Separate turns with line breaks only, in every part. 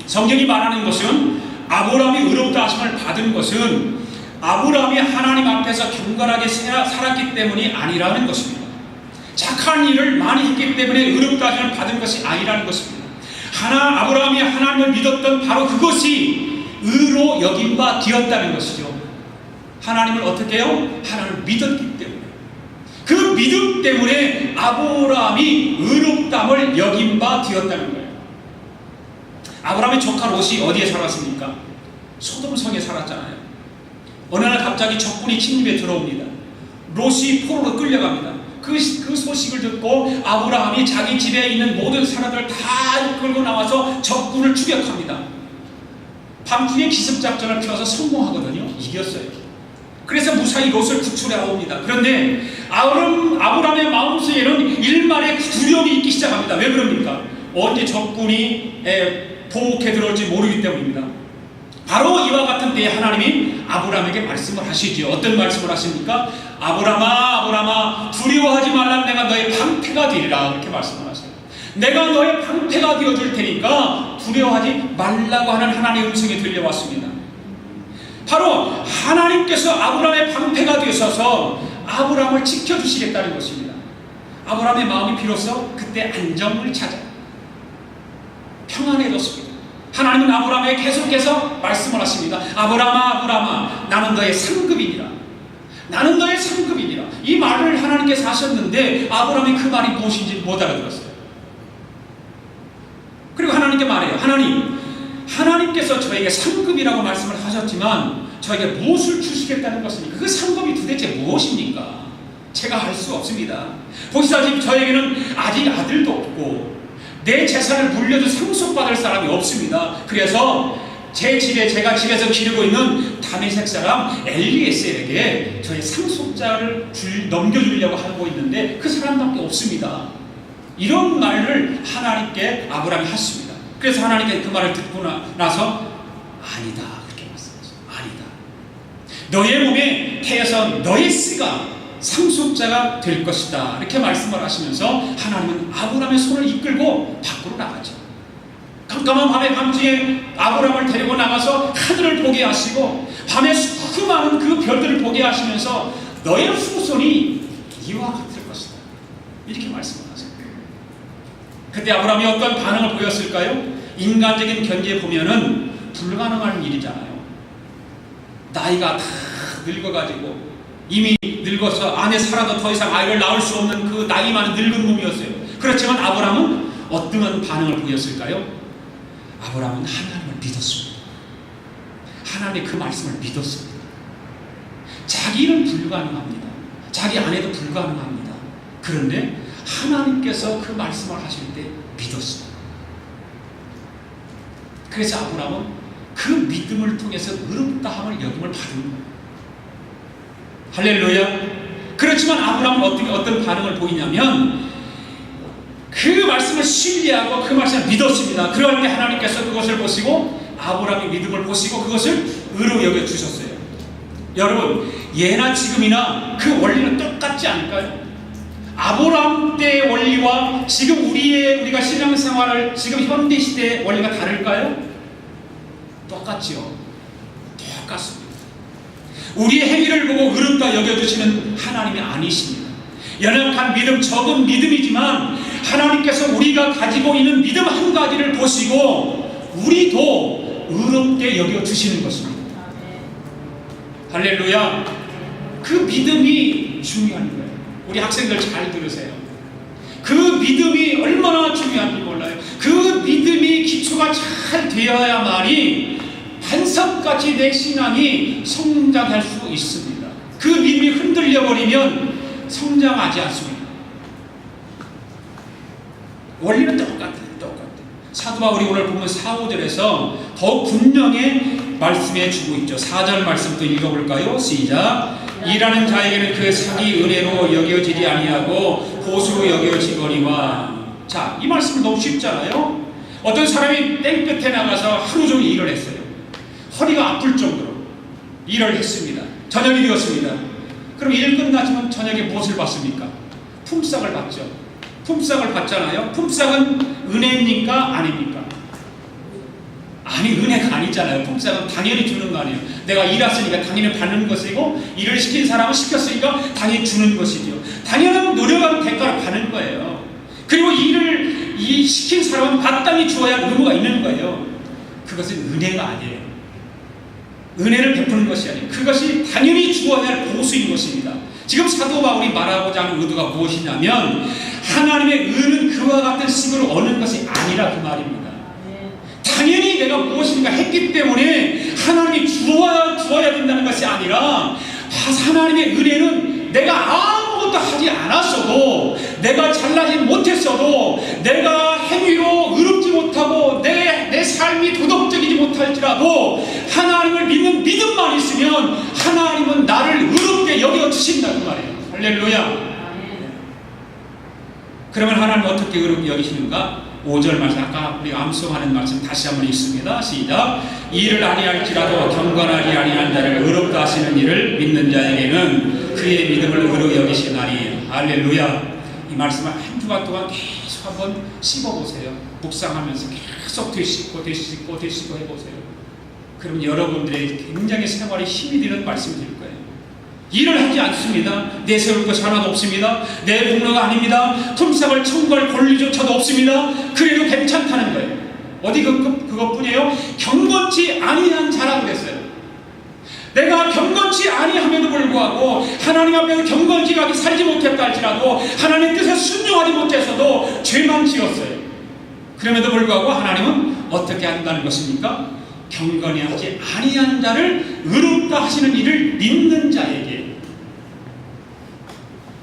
성경이 말하는 것은 아브라함이 의롭다 하심을 받은 것은 아브라함이 하나님 앞에서 경건하게 살았기 때문이 아니라는 것입니다. 착한 일을 많이 했기 때문에 의롭다 하심을 받은 것이 아니라는 것입니다. 아브라함이 하나님을 믿었던 바로 그것이 의로 여김 바 되었다는 것이죠. 하나님을 어떻게 해요? 하나님을 믿었기 때문에, 그 믿음 때문에 아브라함이 의롭담을 여김 바 되었다는 거예요. 아브라함의 조카 롯이 어디에 살았습니까? 소돔성에 살았잖아요. 어느 날 갑자기 적군이 침입에 들어옵니다. 롯이 포로로 끌려갑니다. 그 소식을 듣고 아브라함이 자기 집에 있는 모든 사람들을 다 끌고 나와서 적군을 추격합니다. 밤중에 기습작전을 펴서 성공하거든요. 이겼어요. 그래서 무사히 롯을 구출해 옵니다. 그런데 아브라함의 마음속에는 일말의 두려움이 있기 시작합니다. 왜 그럽니까? 언제 적군이 보복해 들어올지 모르기 때문입니다. 바로 이와 같은 때에 하나님이 아브라함에게 말씀을 하시죠. 어떤 말씀을 하십니까? 아브라함아 두려워하지 말라. 내가 너의 방패가 되리라. 이렇게 말씀을 하세요. 내가 너의 방패가 되어줄 테니까 두려워하지 말라고 하는 하나님의 음성이 들려왔습니다. 바로 하나님께서 아브라함의 방패가 되셔서 아브라함을 지켜주시겠다는 것입니다. 아브라함의 마음이 비로소 그때 안정을 찾아 평안해졌습니다. 하나님은 아브라함에게 계속해서 말씀을 하십니다. 아브라함아 나는 너의 상급이니라. 나는 너의 상급이니라. 이 말을 하나님께서 하셨는데 아브라함이 그 말이 무엇인지 못 알아들었어요. 그리고 하나님께 말해요. 하나님께서 저에게 상급이라고 말씀을 하셨지만 저에게 무엇을 주시겠다는 것입니까? 그 상급이 도대체 무엇입니까? 제가 알 수 없습니다. 보시다시피 저에게는 아직 아들도 없고 내 재산을 물려도 상속받을 사람이 없습니다. 그래서 제가 집에서 기르고 있는 다메섹 사람 엘리에셀에게 저의 상속자를 넘겨주려고 하고 있는데 그 사람밖에 없습니다. 이런 말을 하나님께 아브라함이 하십니다. 그래서 하나님께 그 말을 듣고 나서 아니다 그렇게 말씀하셨어요. 아니다. 너의 몸에 태에서 너의 씨가 상속자가 될 것이다 이렇게 말씀을 하시면서 하나님은 아브라함의 손을 이끌고 밖으로 나가죠. 깜깜한 밤에 밤중에 아브라함을 데리고 나가서 하늘을 보게 하시고 밤에 수많은 그 별들을 보게 하시면서 너의 후손이 이와 같을 것이다 이렇게 말씀을 하세요. 그때 아브라함이 어떤 반응을 보였을까요? 인간적인 견지에 보면은 불가능한 일이잖아요. 나이가 다 늙어가지고 이미 늙어서 안에 살아도 더 이상 아이를 낳을 수 없는 그 나이 많은 늙은 놈이었어요. 그렇지만 아브라함은 어떤 반응을 보였을까요? 아브라함은 하나님을 믿었습니다. 하나님의 그 말씀을 믿었습니다. 자기는 불가능합니다. 자기 아내도 불가능합니다. 그런데 하나님께서 그 말씀을 하실 때 믿었습니다. 그래서 아브라함은 그 믿음을 통해서 의롭다함을 여김을 받은 거예요. 할렐루야. 그렇지만 아브라함은 어떤 반응을 보이냐면 그 말씀을 신뢰하고 그 말씀을 믿었습니다. 그럴 때 하나님께서 그것을 보시고 아브라함의 믿음을 보시고 그것을 의로 여겨주셨어요. 여러분 예나 지금이나 그 원리는 똑같지 않을까요? 아브라함 때의 원리와 지금 우리가 신앙생활을 지금 현대시대의 원리가 다를까요? 똑같지요. 똑같습니다. 우리의 행위를 보고 의롭다 여겨주시는 하나님이 아니십니다. 연약한 믿음, 적은 믿음이지만 하나님께서 우리가 가지고 있는 믿음 한 가지를 보시고 우리도 의롭게 여겨주시는 것입니다. 할렐루야. 그 믿음이 중요한 거예요. 우리 학생들 잘 들으세요. 그 믿음이 얼마나 중요한지 몰라요. 그 믿음이 기초가 잘 되어야만이 반석같이 내 신앙이 성장할 수 있습니다. 그 믿음이 흔들려버리면 성장하지 않습니다. 원리는 똑같아요. 사도 바울이 오늘 보면 4, 5절에서 더욱 분명히 말씀해 주고 있죠. 4절 말씀부터 읽어볼까요? 시작. 일하는 자에게는 그 상이 은혜로 여겨지지 아니하고 보수로 여겨지거니와. 자, 이 말씀은 너무 쉽잖아요. 어떤 사람이 땡볕에 나가서 하루 종일 일을 했어요. 허리가 아플 정도로 일을 했습니다. 저녁이 되었습니다. 그럼 일 끝나지만 저녁에 무엇을 받습니까? 품삯을 받죠. 품삯을 받잖아요. 품삯은 은혜입니까? 아닙니까? 아니 은혜가 아니잖아요. 봉사는 당연히 주는 거 아니에요. 내가 일했으니까 당연히 받는 것이고 일을 시킨 사람은 시켰으니까 당연히 주는 것이죠. 당연한 노력하는 대가를 받는 거예요. 그리고 일을 시킨 사람은 마땅히 주어야 할 의무가 있는 거예요. 그것은 은혜가 아니에요. 은혜를 베푸는 것이 아니에요. 그것이 당연히 주어야 할 보수인 것입니다. 지금 사도 바울이 말하고자 하는 의도가 무엇이냐면 하나님의 의는 그와 같은 식으로 얻는 것이 아니라 그 말입니다. 당연히 내가 무엇인가 했기 때문에 하나님이 주어야 된다는 것이 아니라 하나님의 은혜는 내가 아무것도 하지 않았어도, 내가 잘나지 못했어도, 내가 행위로 의롭지 못하고 내 삶이 도덕적이지 못할지라도 하나님을 믿는 믿음만 있으면 하나님은 나를 의롭게 여겨주신다는 말이에요. 할렐루야. 그러면 하나님은 어떻게 의롭게 여기시는가? 5절 말씀, 아까 우리가 암송하는 말씀 다시 한번 읽습니다. 시작. 이를 아니할지라도 경건하지 아니한 자를 의롭다 하시는 이를 믿는 자에게는 그의 믿음을 의로 여기시나니. 할렐루야. 이 말씀을 한 주간 동안 계속 한번 씹어보세요. 묵상하면서 계속 되씹고 해보세요. 그럼 여러분들의 굉장히 생활에 힘이 되는 말씀이 될 거예요. 일을 하지 않습니다. 내세울 것이 하나도 없습니다. 내 공로가 아닙니다. 품삯을 청구할 권리조차도 없습니다. 그래도 괜찮다는 거예요. 어디 그것뿐이에요? 경건치 아니한 자라고 그랬어요. 내가 경건치 아니함에도 불구하고 하나님 앞에서 경건지하게 살지 못했다 할지라도, 하나님 뜻에 순종하지 못했어도 죄만 지었어요. 그럼에도 불구하고 하나님은 어떻게 한다는 것입니까? 경건히 하지 아니한 자를 의롭다 하시는 이를 믿는 자에게,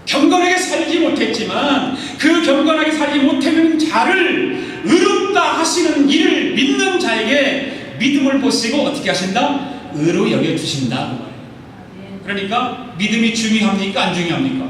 경건하게 살지 못했지만 그 경건하게 살지 못하는 자를 의롭다 하시는 이를 믿는 자에게 믿음을 보시고 어떻게 하신다? 의로 여겨주신다. 그러니까 믿음이 중요합니까? 안 중요합니까?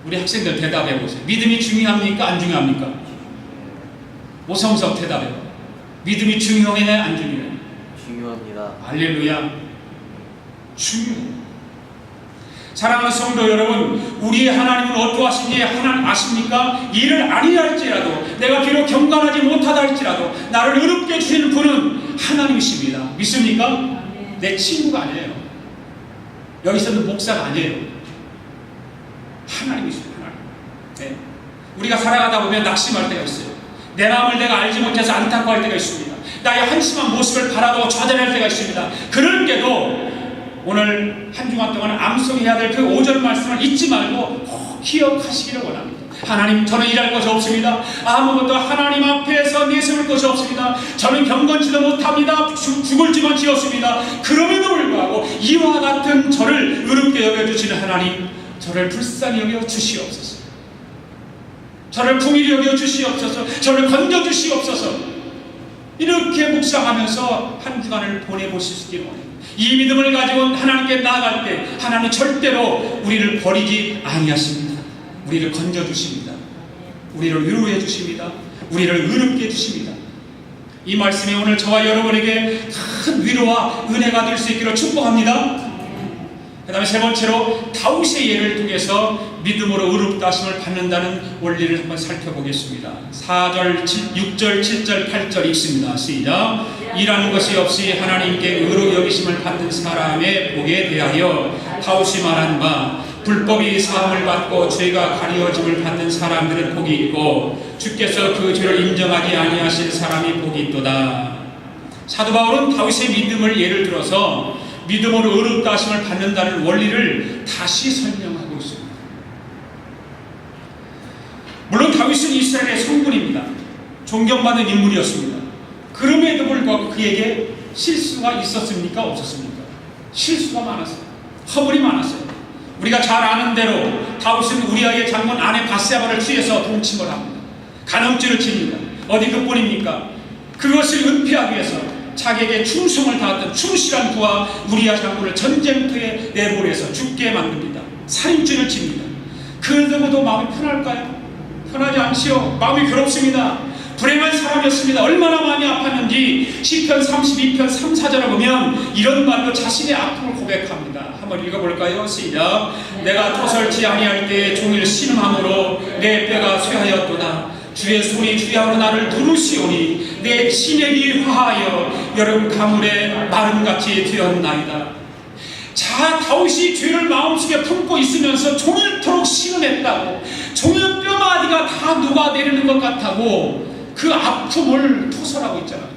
우리 학생들 대답해 보세요. 믿음이 중요합니까? 안 중요합니까? 오성석 대답해요. 믿음이 중요해? 안 중요해?
중요합니다.
할렐루야. 중요해요. 사랑하는 성도 여러분, 우리의 하나님은 어떠하신지 하나님 아십니까? 일을 아니할지라도, 내가 비록 경건하지 못하다 할지라도 나를 의롭게 주시는 분은 하나님이십니다. 믿습니까? 내 친구가 아니에요. 여기서는 목사가 아니에요. 하나님이십니다. 하나님. 네. 우리가 살아가다 보면 낙심할 때가 있어요. 내 마음을 내가 알지 못해서 안타까워할 때가 있습니다. 나의 한심한 모습을 바라보고 좌절할 때가 있습니다. 그럴 때도 오늘 한 주간 동안 암송해야 될 그 5절 말씀을 잊지 말고 꼭 기억하시기를 원합니다. 하나님, 저는 일할 것이 없습니다. 아무것도 하나님 앞에서 내세울 것이 없습니다. 저는 경건치도 못합니다. 죽을지만 지었습니다. 그럼에도 불구하고 이와 같은 저를 의롭게 여겨주시는 하나님, 저를 불쌍히 여겨 주시옵소서. 저를 풍일히 여겨 주시옵소서. 저를 건져 주시옵소서. 이렇게 묵상하면서 한 주간을 보내보실 수 있기를 원합니다. 이 믿음을 가지고 하나님께 나아갈 때 하나님은 절대로 우리를 버리지 아니하십니다. 우리를 건져 주십니다. 우리를 위로해 주십니다. 우리를 의롭게 해주십니다. 이 말씀이 오늘 저와 여러분에게 큰 위로와 은혜가 될 수 있기를 축복합니다. 그 다음에 세 번째로 다윗의 예를 통해서 믿음으로 의롭다 하심을 받는다는 원리를 한번 살펴보겠습니다. 4절, 6절, 7절, 8절 읽습니다. 시작. 일하는 것이 없이 하나님께 의로 여기심을 받는 사람의 복에 대하여 다윗이 말한 바, 불법이 사함을 받고 죄가 가리워짐을 받는 사람들은 복이 있고 주께서 그 죄를 인정하지 아니하신 사람이 복이 있도다. 사도 바울은 다윗의 믿음을 예를 들어서 믿음으로 의롭다 하심을 받는다는 원리를 다시 설명하고 있습니다. 물론 다윗은 이스라엘의 성군입니다. 존경받는 인물이었습니다. 그럼에도 불구하고 그에게 실수가 있었습니까? 없었습니까? 실수가 많았어요. 허물이 많았어요. 우리가 잘 아는 대로 다윗은 우리아의 장군 아내 바세바를 취해서 동침을 합니다. 간음죄를 집니다. 어디 그뿐입니까? 그것을 은폐하기 위해서 자기에게 충성을 다했던 충실한 부하 우리아 장군을 전쟁터에 내보내서 죽게 만듭니다. 살인죄를 집니다. 그러고도 마음이 편할까요? 편하지 않지요. 마음이 괴롭습니다. 불행한 사람이었습니다. 얼마나 많이 아팠는지 시편 32편 3, 4절을 보면 이런 말로 자신의 아픔을 고백합니다. 한번 읽어볼까요? 시작. 내가 토설치 아니할 때 종일 신음함으로 내 뼈가 쇠하였도다. 주의 손이 주야로 나를 누르시오니 내 친액이 화하여 여름 가물에 마름같이 되었나이다. 자, 다윗이 죄를 마음속에 품고 있으면서 종일토록 신음했다고, 종일 뼈마디가 다 녹아내리는 것 같다고 그 아픔을 토설하고 있잖아.